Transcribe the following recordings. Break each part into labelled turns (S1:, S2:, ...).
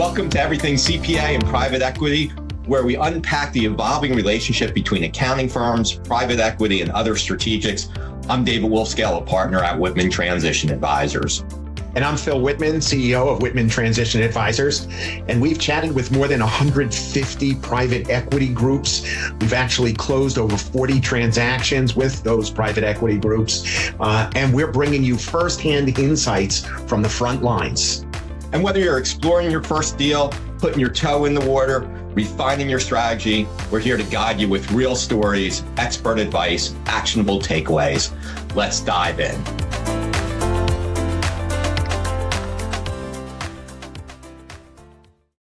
S1: Welcome to Everything CPA and Private Equity, where we unpack the evolving relationship between accounting firms, private equity, and other strategics. I'm David Wolfskehl, a partner at Whitman Transition Advisors.
S2: And I'm Phil Whitman, CEO of Whitman Transition Advisors. And we've chatted with more than 150 private equity groups. We've actually closed over 40 transactions with those private equity groups. And we're bringing you firsthand insights from the front lines.
S1: And whether you're exploring your first deal, putting your toe in the water, refining your strategy, we're here to guide you with real stories, expert advice, actionable takeaways. Let's dive in.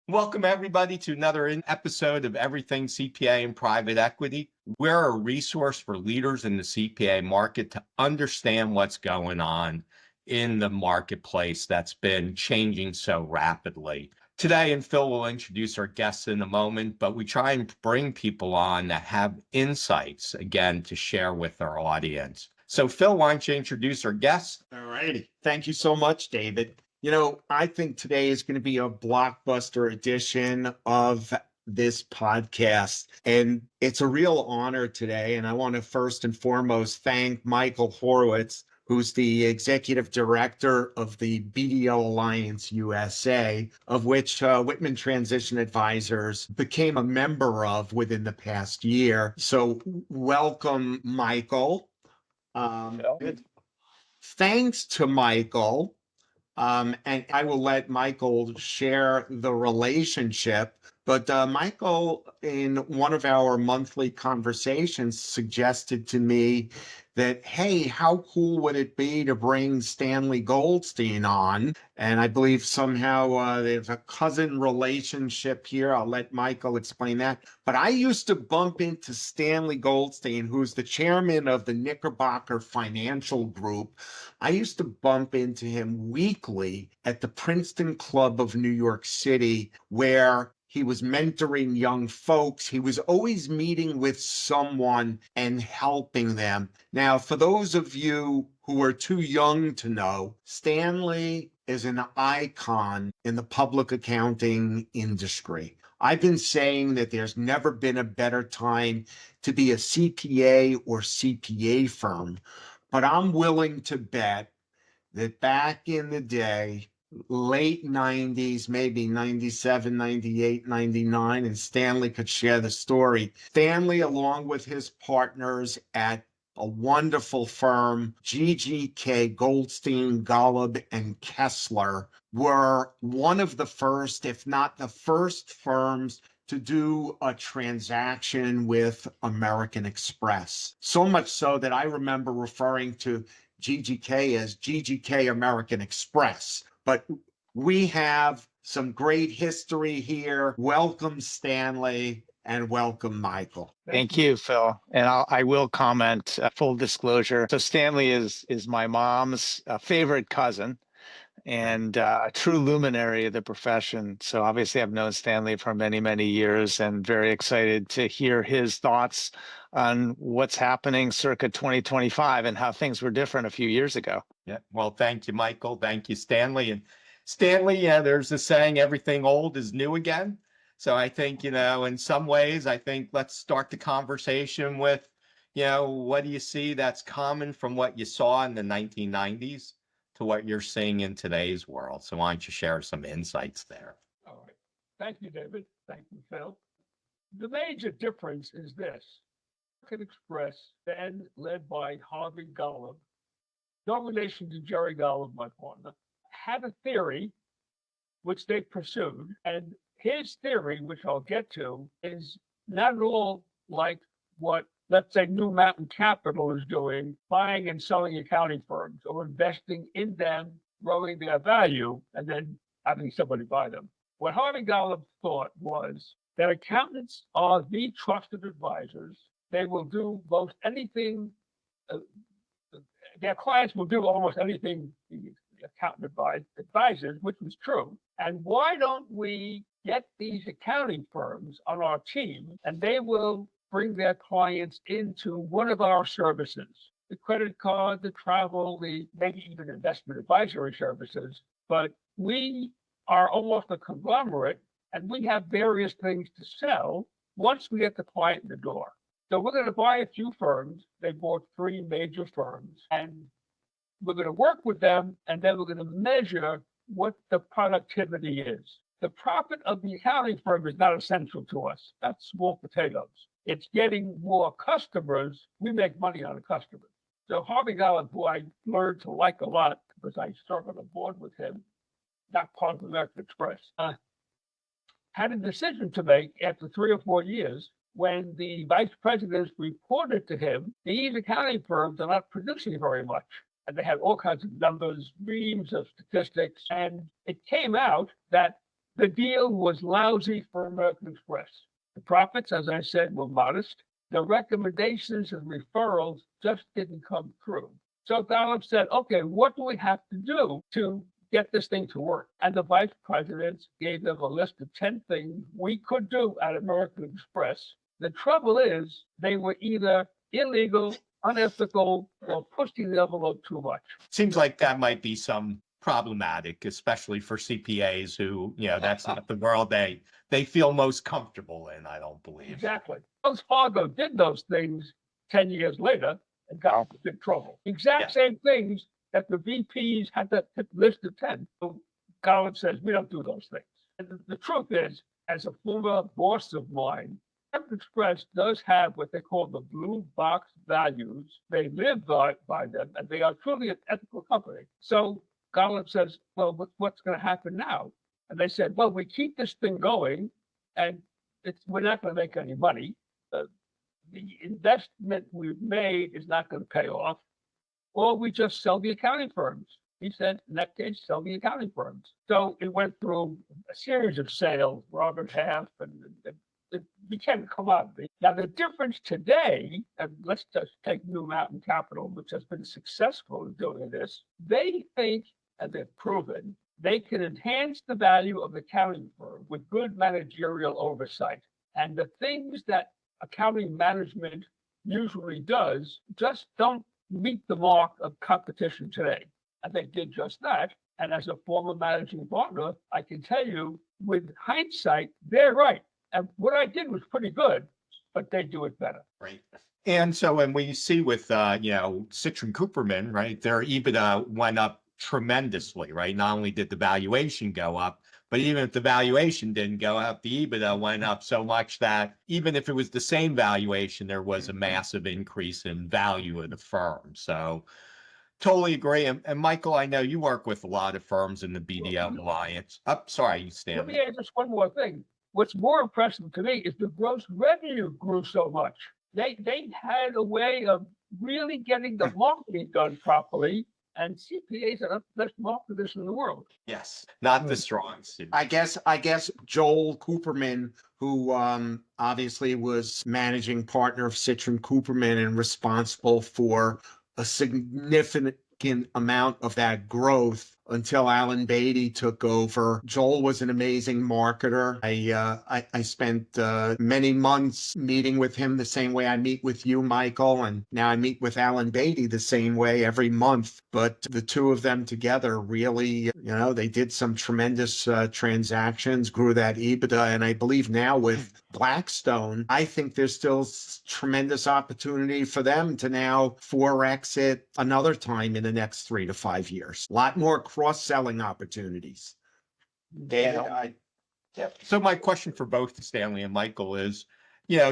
S1: Welcome, everybody, to another episode of Everything CPA and Private Equity. We're a resource for leaders in the CPA market to understand what's going on in the marketplace that's been changing so rapidly. Today, and Phil will introduce our guests in a moment, but we try and bring people on that have insights, again, to share with our audience. So, Phil, why don't you introduce our guests?
S2: All righty. Thank you so much, David. You know, I think today is going to be a blockbuster edition of this podcast, and it's a real honor today. And I want to first and foremost thank Michael Horwitz, who's the executive director of the BDO Alliance USA, of which Whitman Transition Advisors became a member of within the past year. So welcome, Michael. Thanks to Michael. And I will let Michael share the relationship. But Michael, in one of our monthly conversations, suggested to me that, hey, how cool would it be to bring Stanley Goldstein on? And I believe somehow there's a cousin relationship here. I'll let Michael explain that. But I used to bump into Stanley Goldstein, who's the chairman of the Knickerbocker Financial Group. I used to bump into him weekly at the Princeton Club of New York City, where he was mentoring young folks. He was always meeting with someone and helping them. Now, for those of you who are too young to know, Stanley is an icon in the public accounting industry. I've been saying that there's never been a better time to be a CPA or CPA firm, but I'm willing to bet that back in the day, late 90s, maybe 97, 98, 99, and Stanley could share the story. Stanley, along with his partners at a wonderful firm, GGK, Goldstein, Golub, and Kessler, were one of the first, if not the first firms to do a transaction with American Express. So much so that I remember referring to GGK as GGK American Express. But we have some great history here. Welcome, Stanley, and welcome, Michael.
S3: Thank you, Phil. And I will comment, full disclosure. So Stanley is my mom's favorite cousin and a true luminary of the profession. So obviously I've known Stanley for many, many years and very excited to hear his thoughts on what's happening circa 2025 and how things were different a few years ago.
S1: Yeah. Well, thank you, Michael. Thank you, Stanley. And Stanley, there's a saying, everything old is new again. So I think, in some ways, I think let's start the conversation with, what do you see that's common from what you saw in the 1990s to what you're seeing in today's world? So why don't you share some insights there?
S4: All right. Thank you, David. Thank you, Phil. The major difference is this. American Express, then led by Harvey Golub, no relation to Jerry Golub, my partner, had a theory which they pursued. And his theory, which I'll get to, is not at all like what, let's say, New Mountain Capital is doing, buying and selling accounting firms or investing in them, growing their value, and then having somebody buy them. What Harvey Golub thought was that accountants are the trusted advisors. They will do most anything, their clients will do almost anything the accountant advises, which was true. And why don't we get these accounting firms on our team, and they will bring their clients into one of our services, the credit card, the travel, the maybe even investment advisory services. But we are almost a conglomerate, and we have various things to sell once we get the client in the door. So we're going to buy a few firms. They bought 3 major firms, and we're going to work with them, and then we're going to measure what the productivity is. The profit of the accounting firm is not essential to us. That's small potatoes. It's getting more customers. We make money on the customers. So Harvey Gallup, who I learned to like a lot because I served on a board with him, not part of American Express, had a decision to make after 3 or 4 years when the vice presidents reported to him, these accounting firms are not producing very much. And they had all kinds of numbers, reams of statistics, and it came out that the deal was lousy for American Express. The profits, as I said, were modest. The recommendations and referrals just didn't come through. So Gallup said, okay, what do we have to do to get this thing to work? And the vice presidents gave them a list of 10 things we could do at American Express. The trouble is they were either illegal, unethical, or pushing the envelope too much.
S1: Seems like that might be some problematic, especially for CPAs who, that's not the world they feel most comfortable in, I don't believe.
S4: Exactly. Wells Fargo did those things 10 years later and got into big trouble. Exact same things that the VPs had that list of 10. So Gallup says, we don't do those things. And the truth is, as a former boss of mine, American Express does have what they call the blue box values. They live by them, and they are truly an ethical company. So Gallup says, well, what's going to happen now? And they said, well, we keep this thing going, and we're not going to make any money. The investment we've made is not going to pay off, or we just sell the accounting firms. He said, in that case, sell the accounting firms. So it went through a series of sales, Robert Half, and it became a commodity. Now, the difference today, and let's just take New Mountain Capital, which has been successful in doing this, they think, and they've proven, they can enhance the value of the accounting firm with good managerial oversight. And the things that accounting management usually does just don't meet the mark of competition today. And they did just that. And as a former managing partner, I can tell you with hindsight, they're right. And what I did was pretty good, but they do it better.
S1: Right. And so when we see with, Citron Cooperman, right, their EBITDA went up tremendously, right? Not only did the valuation go up, but even if the valuation didn't go up, the EBITDA went up so much that even if it was the same valuation, there was a massive increase in value of the firm. So totally agree. And Michael, I know you work with a lot of firms in the BDO Alliance. Sorry,
S4: Let me
S1: Stanley.
S4: add just one more thing. What's more impressive to me is the gross revenue grew so much. They had a way of really getting the marketing done properly, and CPAs are the best marketers in the world.
S1: Yes, not the strong suit.
S2: I guess Joel Cooperman, who obviously was managing partner of Citron Cooperman and responsible for a significant amount of that growth until Alan Beatty took over. Joel was an amazing marketer. I spent many months meeting with him the same way I meet with you, Michael, and now I meet with Alan Beatty the same way every month. But the two of them together really, they did some tremendous transactions, grew that EBITDA, and I believe now with Blackstone, I think there's still tremendous opportunity for them to now 4X it another time in the next 3 to 5 years. A lot more cross-selling opportunities. David,
S1: So my question for both Stanley and Michael is,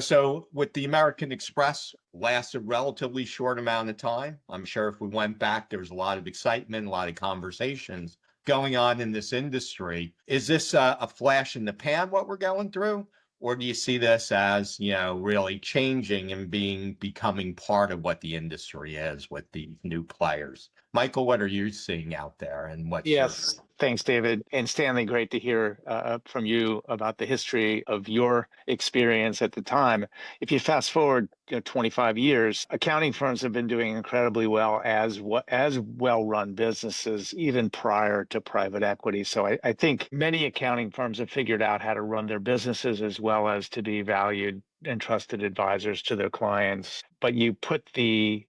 S1: so with the American Express lasts a relatively short amount of time. I'm sure if we went back, there was a lot of excitement, a lot of conversations going on in this industry. Is this a flash in the pan, what we're going through? Or do you see this as, really changing and becoming part of what the industry is with the new players? Michael, what are you seeing out there, and what's
S3: Yes, thanks, David. And Stanley, great to hear from you about the history of your experience at the time. If you fast forward 25 years, accounting firms have been doing incredibly well as well-run businesses, even prior to private equity. So I think many accounting firms have figured out how to run their businesses as well as to be valued and trusted advisors to their clients. But you put the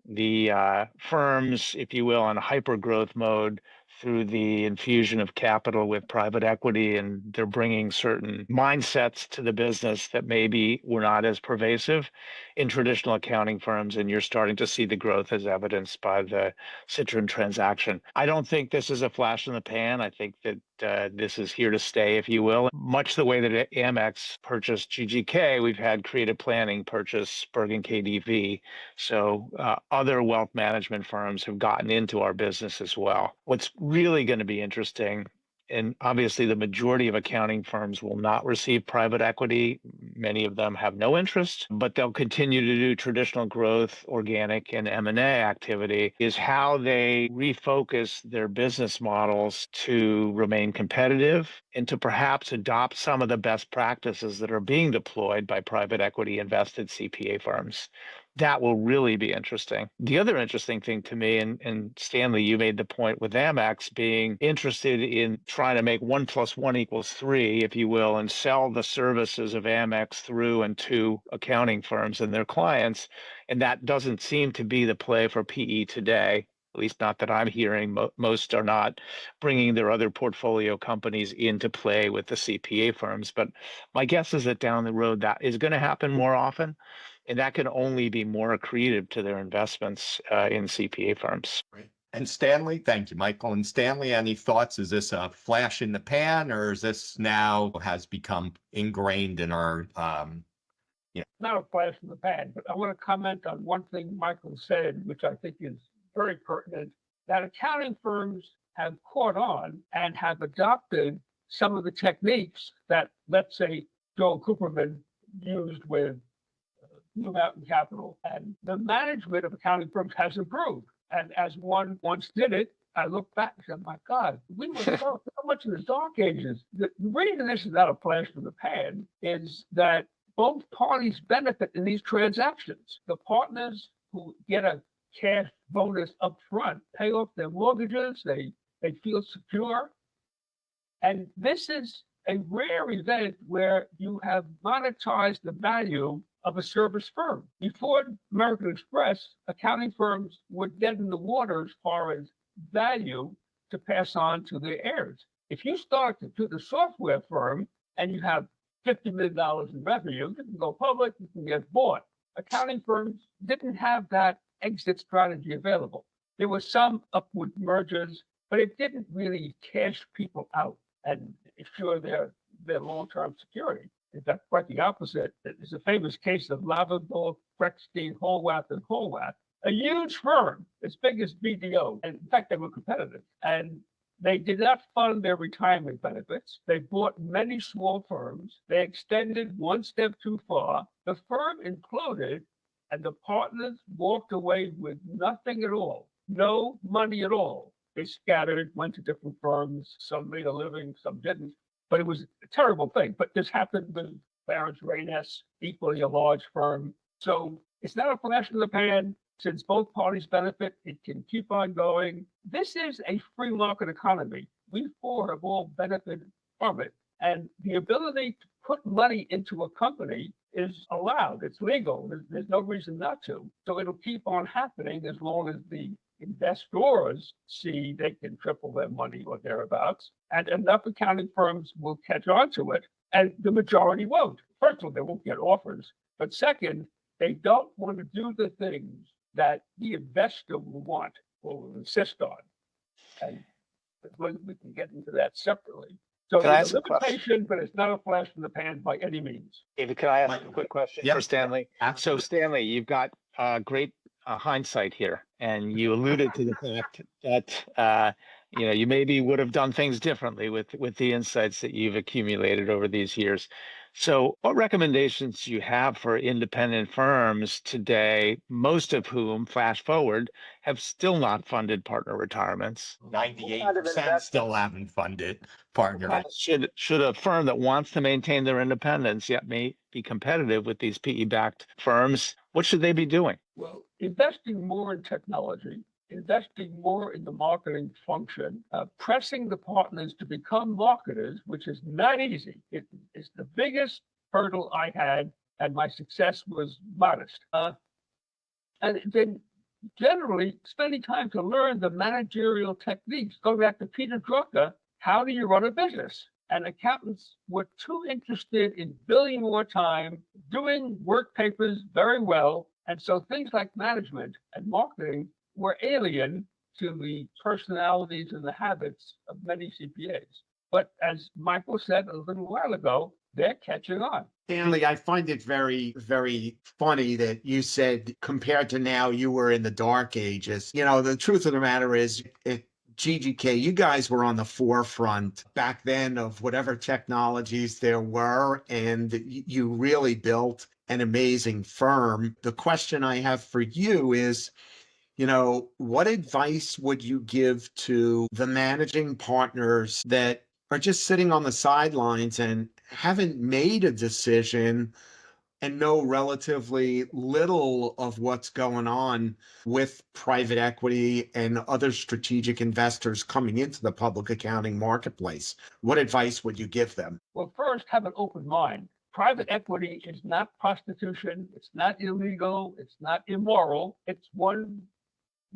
S3: firms, if you will, in hyper growth mode through the infusion of capital with private equity, and they're bringing certain mindsets to the business that maybe were not as pervasive in traditional accounting firms, and you're starting to see the growth as evidenced by the Citron transaction. I don't think this is a flash in the pan. I think that this is here to stay, if you will. Much the way that Amex purchased GGK, we've had Creative Planning purchase Bergen KDV. So other wealth management firms have gotten into our business as well. What's really going to be interesting, and obviously the majority of accounting firms will not receive private equity. Many of them have no interest, but they'll continue to do traditional growth, organic, and M&A activity, is how they refocus their business models to remain competitive and to perhaps adopt some of the best practices that are being deployed by private equity invested CPA firms. That will really be interesting. The other interesting thing to me, and Stanley, you made the point with Amex being interested in trying to make 1 + 1 = 3, if you will, and sell the services of Amex through and to accounting firms and their clients. And that doesn't seem to be the play for PE today, at least not that I'm hearing. Most are not bringing their other portfolio companies into play with the CPA firms. But my guess is that down the road, that is going to happen more often. And that can only be more accretive to their investments in CPA firms.
S1: Right. And Stanley, thank you, Michael. And Stanley, any thoughts? Is this a flash in the pan, or is this now has become ingrained in our,
S4: Not a flash in the pan, but I want to comment on one thing Michael said, which I think is very pertinent, that accounting firms have caught on and have adopted some of the techniques that, let's say, Joel Cooperman used with Blue Mountain Capital, and the management of accounting firms has improved. And as one once did it, I look back and said, my God, we were so much in the dark ages. The reason this is not a flash from the pan is that both parties benefit in these transactions. The partners who get a cash bonus up front pay off their mortgages, they feel secure. And this is a rare event where you have monetized the value of a service firm. Before American Express, accounting firms were dead in the water as far as value to pass on to their heirs. If you start to do the software firm and you have $50 million in revenue, you can go public, you can get bought. Accounting firms didn't have that exit strategy available. There were some upward mergers, but it didn't really cash people out and ensure their long-term security. In fact, quite the opposite. There's a famous case of Lavendel, Kreckstein, Horwath, and Horwath, a huge firm as big as BDO. And in fact, they were competitive. And they did not fund their retirement benefits. They bought many small firms. They extended one step too far. The firm imploded, and the partners walked away with nothing at all, no money at all. They scattered, went to different firms. Some made a living, some didn't. But it was a terrible thing. But this happened with Clarence Rayness, equally a large firm. So it's not a flash in the pan. Since both parties benefit, it can keep on going. This is a free market economy. We four have all benefited from it. And the ability to put money into a company is allowed. It's legal. There's no reason not to. So it'll keep on happening as long as the investors see they can triple their money or thereabouts, and enough accounting firms will catch on to it, and the majority won't. First of all, they won't get offers, but second, they don't want to do the things that the investor will want or will insist on, and we can get into that separately. So there's a limitation, but it's not a flash in the pan by any means.
S3: David, can I ask a quick question for Stanley? So Stanley, you've got great hindsight here, and you alluded to the fact that you maybe would have done things differently with the insights that you've accumulated over these years. So what recommendations do you have for independent firms today, most of whom, flash forward, have still not funded partner retirements?
S1: 98% still haven't funded partner.
S3: Should a firm that wants to maintain their independence yet may be competitive with these PE-backed firms, what should they be doing?
S4: Well, investing more in technology, investing more in the marketing function, pressing the partners to become marketers, which is not easy. It is the biggest hurdle I had, and my success was modest. And then generally spending time to learn the managerial techniques. Going back to Peter Drucker, how do you run a business? And accountants were too interested in billing more time, doing work papers very well. And so things like management and marketing were alien to the personalities and the habits of many CPAs. But as Michael said a little while ago, they're catching on.
S2: Stanley, I find it very, very funny that you said compared to now, you were in the dark ages. You know, the truth of the matter is, GGK, you guys were on the forefront back then of whatever technologies there were, and you really built an amazing firm. The question I have for you is, you know, what advice would you give to the managing partners that are just sitting on the sidelines and haven't made a decision and know relatively little of what's going on with private equity and other strategic investors coming into the public accounting marketplace? What advice would you give them?
S4: Well, first, have an open mind. Private equity is not prostitution. It's not illegal. It's not immoral. It's one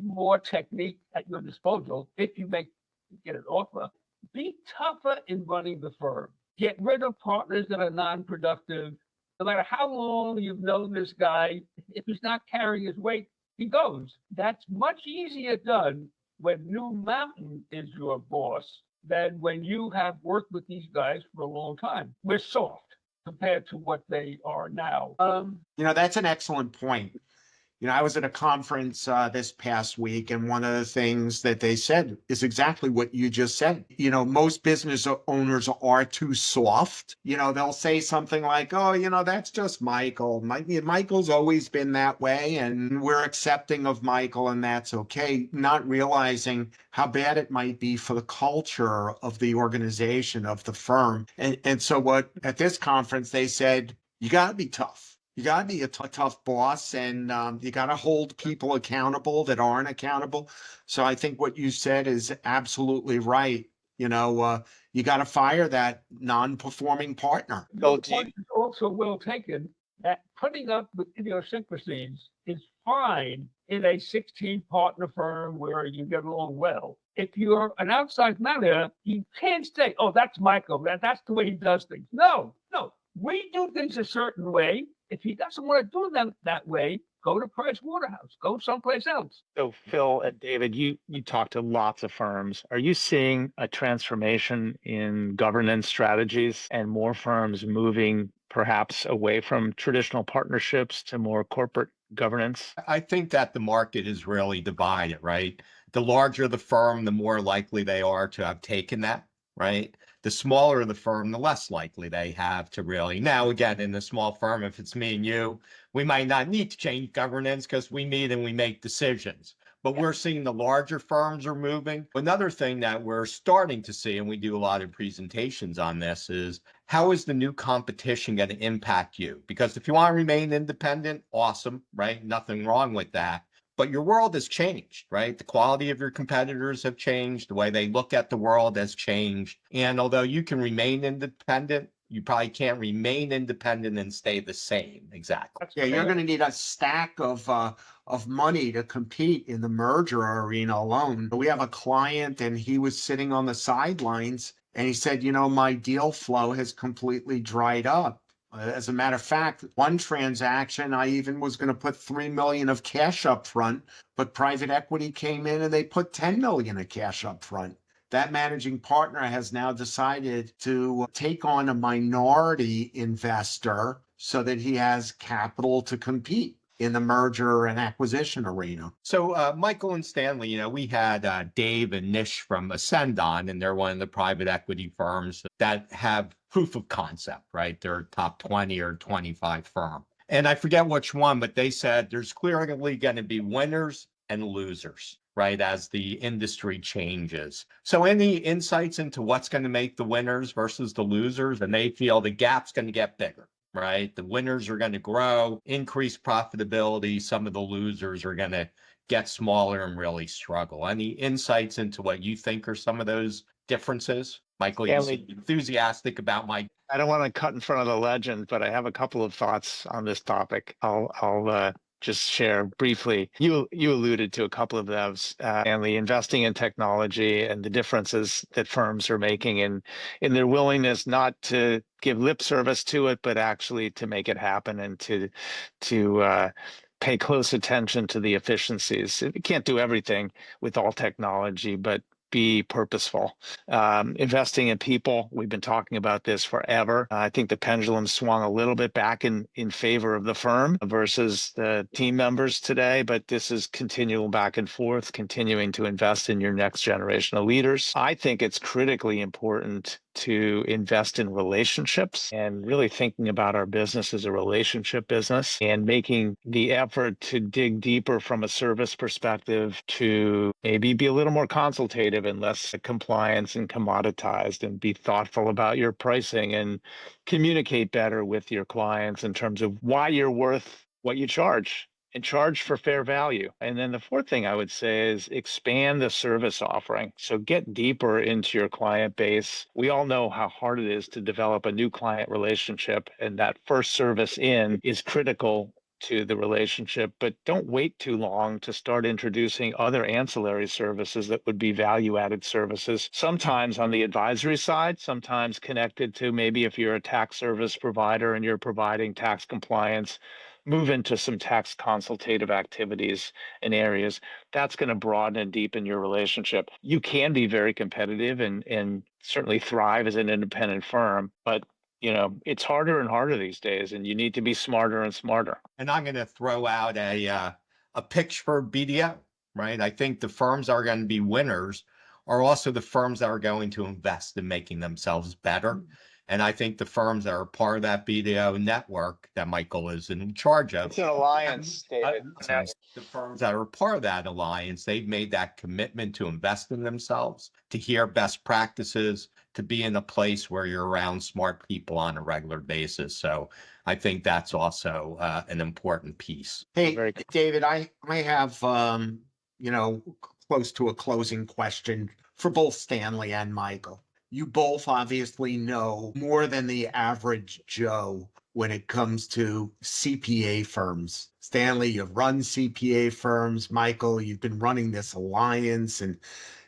S4: more technique at your disposal if you get an offer. Be tougher in running the firm. Get rid of partners that are non-productive. No matter how long you've known this guy, if he's not carrying his weight, he goes. That's much easier done when New Mountain is your boss than when you have worked with these guys for a long time. We're soft compared to what they are now.
S2: You know, that's an excellent point. You know, I was at a conference this past week, and one of the things that they said is exactly what you just said. You know, most business owners are too soft. You know, they'll say something like, oh, you know, that's just Michael. Michael's always been that way, and we're accepting of Michael, and that's okay. Not realizing how bad it might be for the culture of the organization, of the firm. And so what at this conference, they said, you got to be tough. You got to be a tough boss, and you got to hold people accountable that aren't accountable. So I think what you said is absolutely right. You know, you got to fire that non-performing partner.
S4: The point is also well taken that putting up with idiosyncrasies is fine in a 16-partner firm where you get along well. If you're an outside manager, you can't say, oh, that's Michael. That's the way he does things. No. We do things a certain way. If he doesn't want to do them that way, go to Price Waterhouse, go someplace else.
S3: So Phil and David, you talk to lots of firms. Are you seeing a transformation in governance strategies and more firms moving perhaps away from traditional partnerships to more corporate governance?
S1: I think that the market is really divided, right? The larger the firm, the more likely they are to have taken that, right? The smaller the firm, the less likely they have to really. Now, again, in the small firm, if it's me and you, we might not need to change governance because we meet and we make decisions. But we're seeing the larger firms are moving. Another thing that we're starting to see, and we do a lot of presentations on this, is how is the new competition going to impact you? Because if you want to remain independent, awesome, right? Nothing wrong with that. But your world has changed, right? The quality of your competitors have changed. The way they look at the world has changed. And although you can remain independent, you probably can't remain independent and stay the same. Exactly.
S2: Yeah, you're going to need a stack of money to compete in the merger arena alone. We have a client, and he was sitting on the sidelines, and he said, you know, my deal flow has completely dried up. As a matter of fact, one transaction, I even was going to put $3 million of cash up front, but private equity came in and they put $10 million of cash up front. That managing partner has now decided to take on a minority investor so that he has capital to compete in the merger and acquisition arena.
S1: So Michael and Stanley, you know, we had Dave and Nish from Ascend on, and they're one of the private equity firms that have proof of concept, right? They're a top 20 or 25 firm. And I forget which one, but they said there's clearly going to be winners and losers, right, as the industry changes. So any insights into what's going to make the winners versus the losers? And they feel the gap's going to get bigger. Right? The winners are going to grow, increase profitability. Some of the losers are going to get smaller and really struggle. Any insights into what you think are some of those differences? Michael, you seem enthusiastic about my.
S3: I don't want to cut in front of the legend, but I have a couple of thoughts on this topic. I'll just share briefly. You alluded to a couple of those, Stanley, investing in technology and the differences that firms are making in their willingness not to give lip service to it, but actually to make it happen and to pay close attention to the efficiencies. You can't do everything with all technology, but be purposeful. Investing in people, we've been talking about this forever. I think the pendulum swung a little bit back in favor of the firm versus the team members today, but this is continual back and forth, continuing to invest in your next generation of leaders. I think it's critically important to invest in relationships and really thinking about our business as a relationship business and making the effort to dig deeper from a service perspective to maybe be a little more consultative and less compliance and commoditized, and be thoughtful about your pricing and communicate better with your clients in terms of why you're worth what you charge and charge for fair value. And then the fourth thing I would say is expand the service offering. So get deeper into your client base. We all know how hard it is to develop a new client relationship, and that first service in is critical to the relationship, but don't wait too long to start introducing other ancillary services that would be value-added services, sometimes on the advisory side, sometimes connected to maybe if you're a tax service provider and you're providing tax compliance, move into some tax consultative activities and areas. That's going to broaden and deepen your relationship. You can be very competitive and certainly thrive as an independent firm, but it's harder and harder these days, and you need to be smarter and smarter.
S1: And I'm going to throw out a pitch for BDO, right? I think the firms that are going to be winners are also the firms that are going to invest in making themselves better. And I think the firms that are part of that BDO network that Michael is in charge of.
S3: It's an alliance, David.
S1: The firms that are part of that alliance, they've made that commitment to invest in themselves, to hear best practices, to be in a place where you're around smart people on a regular basis. So I think that's also an important piece.
S2: Hey, David, I have, close to a closing question for both Stanley and Michael. You both obviously know more than the average Joe when it comes to CPA firms. Stanley, you've run CPA firms. Michael, you've been running this alliance and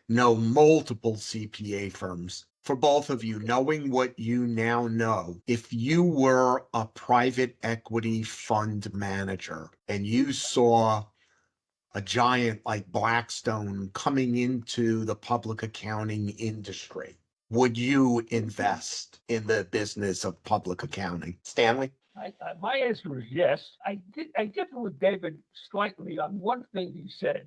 S2: know multiple CPA firms. For both of you, knowing what you now know, if you were a private equity fund manager and you saw a giant like Blackstone coming into the public accounting industry, would you invest in the business of public accounting? Stanley?
S4: My answer is yes. I differ with David slightly on one thing he said.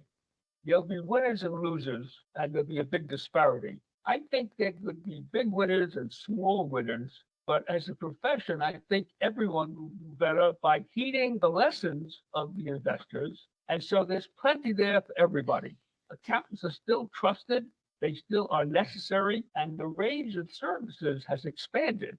S4: There'll be winners and losers, and there'll be a big disparity. I think there would be big winners and small winners, but as a profession, I think everyone will do better by heeding the lessons of the investors. And so there's plenty there for everybody. Accountants are still trusted. They still are necessary, and the range of services has expanded.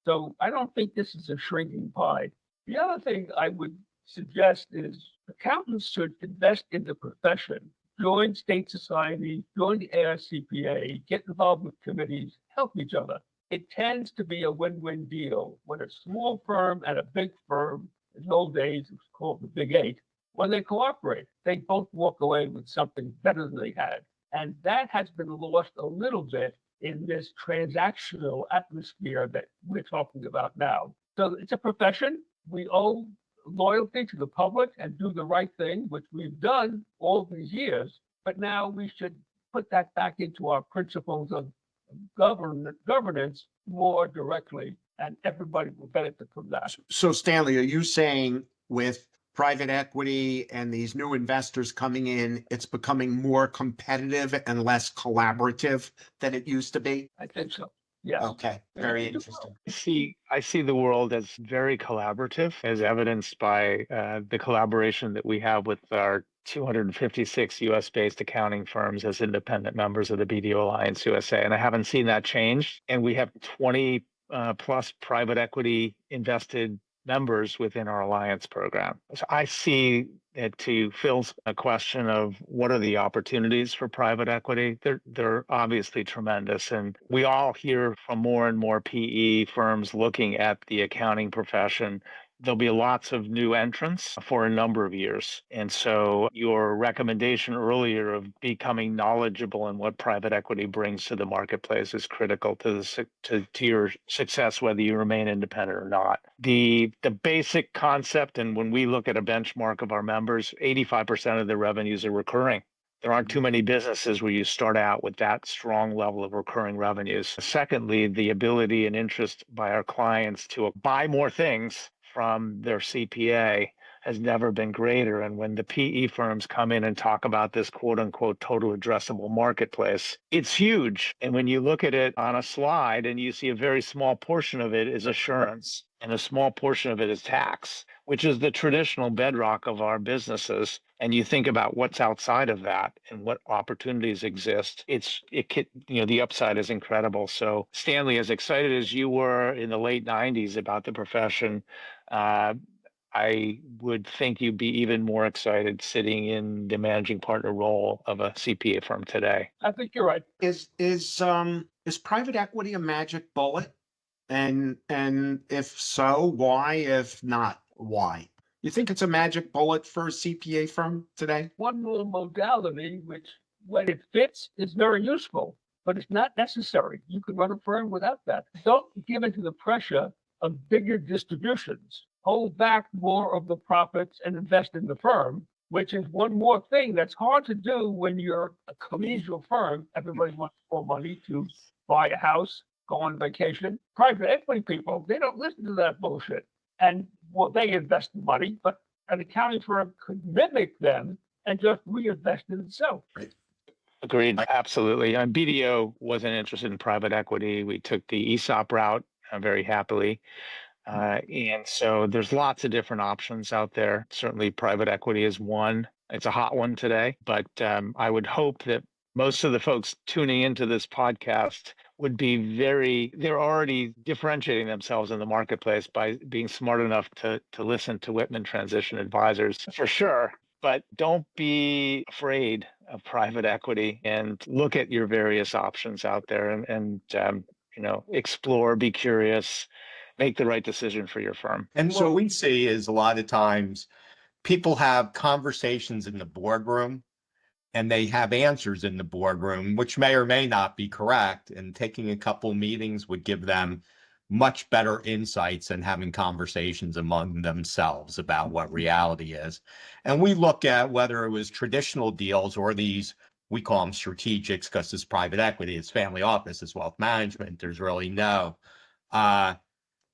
S4: So I don't think this is a shrinking pie. The other thing I would suggest is accountants should invest in the profession, join state society, join the AICPA, get involved with committees, help each other. It tends to be a win-win deal when a small firm and a big firm, in the old days it was called the Big Eight, when they cooperate, they both walk away with something better than they had. And that has been lost a little bit in this transactional atmosphere that we're talking about now. So it's a profession. We owe loyalty to the public and do the right thing, which we've done all these years. But now we should put that back into our principles of governance more directly, and everybody will benefit from that.
S2: So Stanley, are you saying with private equity and these new investors coming in, it's becoming more competitive and less collaborative than it used to be?
S4: I think so. Yeah.
S2: Okay. Very interesting.
S3: I see the world as very collaborative, as evidenced by the collaboration that we have with our 256 US-based accounting firms as independent members of the BDO Alliance USA. And I haven't seen that change. And we have 20 plus private equity invested members within our alliance program. So I see it, to Phil's question of what are the opportunities for private equity, they're obviously tremendous. And we all hear from more and more PE firms looking at the accounting profession there'll be lots of new entrants for a number of years. And so your recommendation earlier of becoming knowledgeable in what private equity brings to the marketplace is critical to your success, whether you remain independent or not. The basic concept, and when we look at a benchmark of our members, 85% of their revenues are recurring. There aren't too many businesses where you start out with that strong level of recurring revenues. Secondly, the ability and interest by our clients to buy more things from their CPA has never been greater. And when the PE firms come in and talk about this quote unquote total addressable marketplace, it's huge. And when you look at it on a slide and you see a very small portion of it is assurance and a small portion of it is tax, which is the traditional bedrock of our businesses, and you think about what's outside of that and what opportunities exist, the upside is incredible. So Stanley, as excited as you were in the late 90s about the profession, I would think you'd be even more excited sitting in the managing partner role of a CPA firm today.
S4: I think you're right.
S2: Is private equity a magic bullet? And if so, why? If not, why? You think it's a magic bullet for a CPA firm today?
S4: One little modality, which when it fits is very useful, but it's not necessary. You could run a firm without that. Don't give into the pressure of bigger distributions. Hold back more of the profits and invest in the firm, which is one more thing that's hard to do when you're a collegial firm. Everybody wants more money to buy a house, go on vacation. Private equity people, they don't listen to that bullshit. And well, they invest the money, but an accounting firm could mimic them and just reinvest in itself.
S2: Right.
S3: Agreed. Absolutely. And BDO wasn't interested in private equity. We took the ESOP route very happily. And so there's lots of different options out there. Certainly private equity is one. It's a hot one today, but I would hope that most of the folks tuning into this podcast would be they're already differentiating themselves in the marketplace by being smart enough to listen to Whitman Transition Advisors for sure. But don't be afraid of private equity and look at your various options out there and explore, be curious, make the right decision for your firm.
S1: And what we see is a lot of times people have conversations in the boardroom and they have answers in the boardroom, which may or may not be correct. And taking a couple meetings would give them much better insights than having conversations among themselves about what reality is. And we look at whether it was traditional deals or these, we call them strategics because it's private equity, it's family office, it's wealth management. There's really no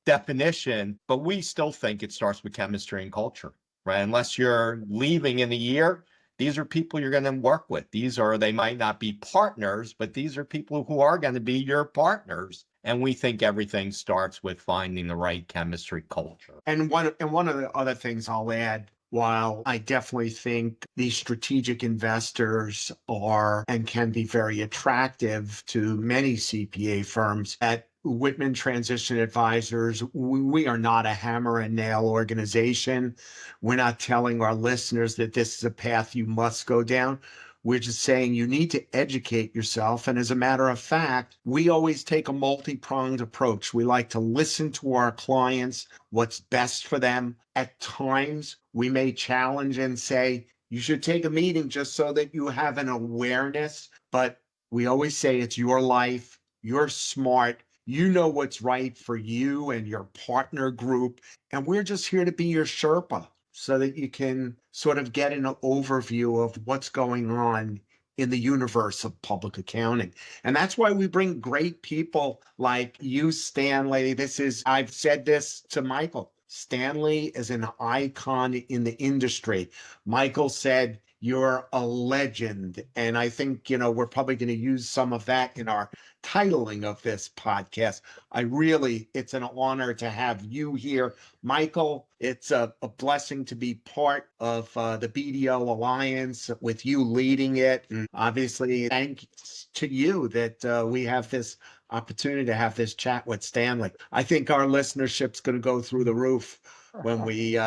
S1: definition, but we still think it starts with chemistry and culture, right? Unless you're leaving in a year, these are people you're going to work with. They might not be partners, but these are people who are going to be your partners. And we think everything starts with finding the right chemistry culture.
S2: And one of the other things I'll add, while I definitely think these strategic investors are and can be very attractive to many CPA firms, at Whitman Transition Advisors, we are not a hammer and nail organization. We're not telling our listeners that this is a path you must go down. We're just saying you need to educate yourself. And as a matter of fact, we always take a multi-pronged approach. We like to listen to our clients, what's best for them. At times, we may challenge and say, you should take a meeting just so that you have an awareness. But we always say it's your life, you're smart, you know what's right for you and your partner group. And we're just here to be your Sherpa so that you can sort of get an overview of what's going on in the universe of public accounting. And that's why we bring great people like you, Stanley. I've said this to Michael. Stanley is an icon in the industry. Michael said, you're a legend. And I think, we're probably going to use some of that in our titling of this podcast. It's an honor to have you here. Michael, it's a blessing to be part of the BDO Alliance with you leading it. And obviously, thanks to you that we have this opportunity to have this chat with Stanley. I think our listenership's going to go through the roof when we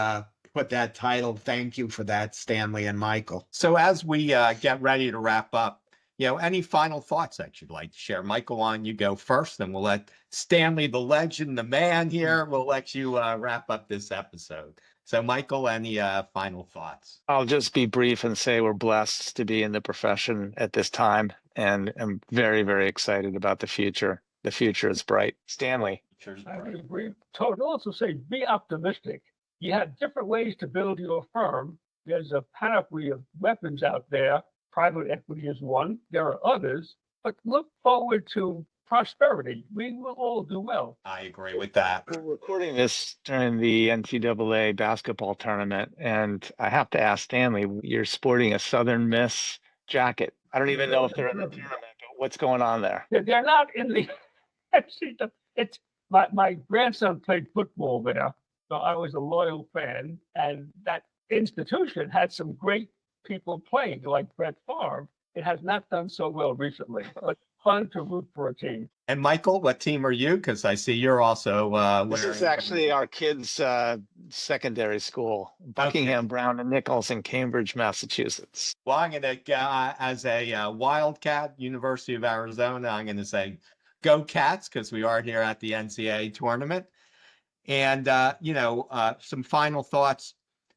S2: put that title. Thank you for that, Stanley and Michael.
S1: So as we get ready to wrap up, Any final thoughts that you'd like to share? Michael, on you go first, and we'll let Stanley, the legend, the man here, we'll let you wrap up this episode. So Michael, any final thoughts?
S3: I'll just be brief and say we're blessed to be in the profession at this time, and I'm very, very excited about the future. The future is bright. Stanley.
S4: I would agree. So I'd also say be optimistic. You have different ways to build your firm. There's a panoply of weapons out there. Private equity is one. There are others, but look forward to prosperity. We will all do well.
S1: I agree with that.
S3: We're recording this during the NCAA basketball tournament, and I have to ask Stanley, you're sporting a Southern Miss jacket. I don't even know if they're in the tournament, but what's going on there?
S4: They're not in the. It's my grandson played football there, so I was a loyal fan, and that institution had some great people playing, like Brett Favre. It has not done so well recently, but fun to root for a team.
S1: And Michael, what team are you? Because I see you're also
S3: This is actually our kids' secondary school, Buckingham, Brown and Nichols in Cambridge, Massachusetts.
S1: Well, I'm going to, as a Wildcat, University of Arizona, I'm going to say go Cats, because we are here at the NCAA tournament. And, some final thoughts.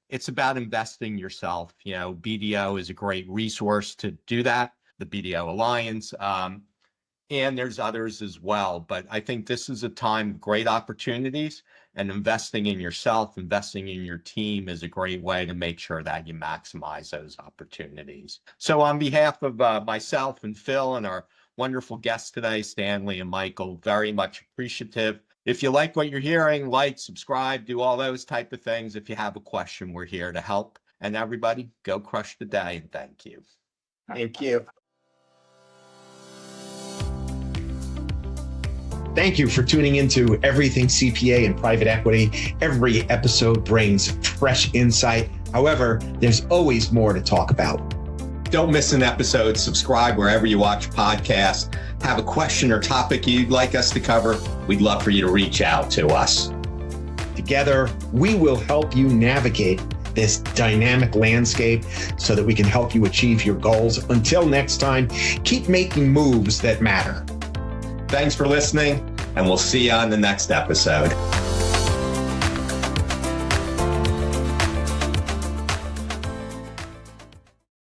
S1: It's about investing yourself. BDO is a great resource to do that, the BDO Alliance. And there's others as well. But I think this is a time of great opportunities, and investing in yourself, investing in your team is a great way to make sure that you maximize those opportunities. So on behalf of myself and Phil and our wonderful guests today, Stanley and Michael, very much appreciative. If you like what you're hearing, like, subscribe, do all those type of things. If you have a question, we're here to help. And everybody, go crush the day, and thank you.
S2: Thank you. Thank you for tuning into Everything CPA and Private Equity. Every episode brings fresh insight. However, there's always more to talk about. Don't miss an episode. Subscribe wherever you watch podcasts. Have a question or topic you'd like us to cover? We'd love for you to reach out to us. Together, we will help you navigate this dynamic landscape so that we can help you achieve your goals. Until next time, keep making moves that matter. Thanks for listening, and we'll see you on the next episode.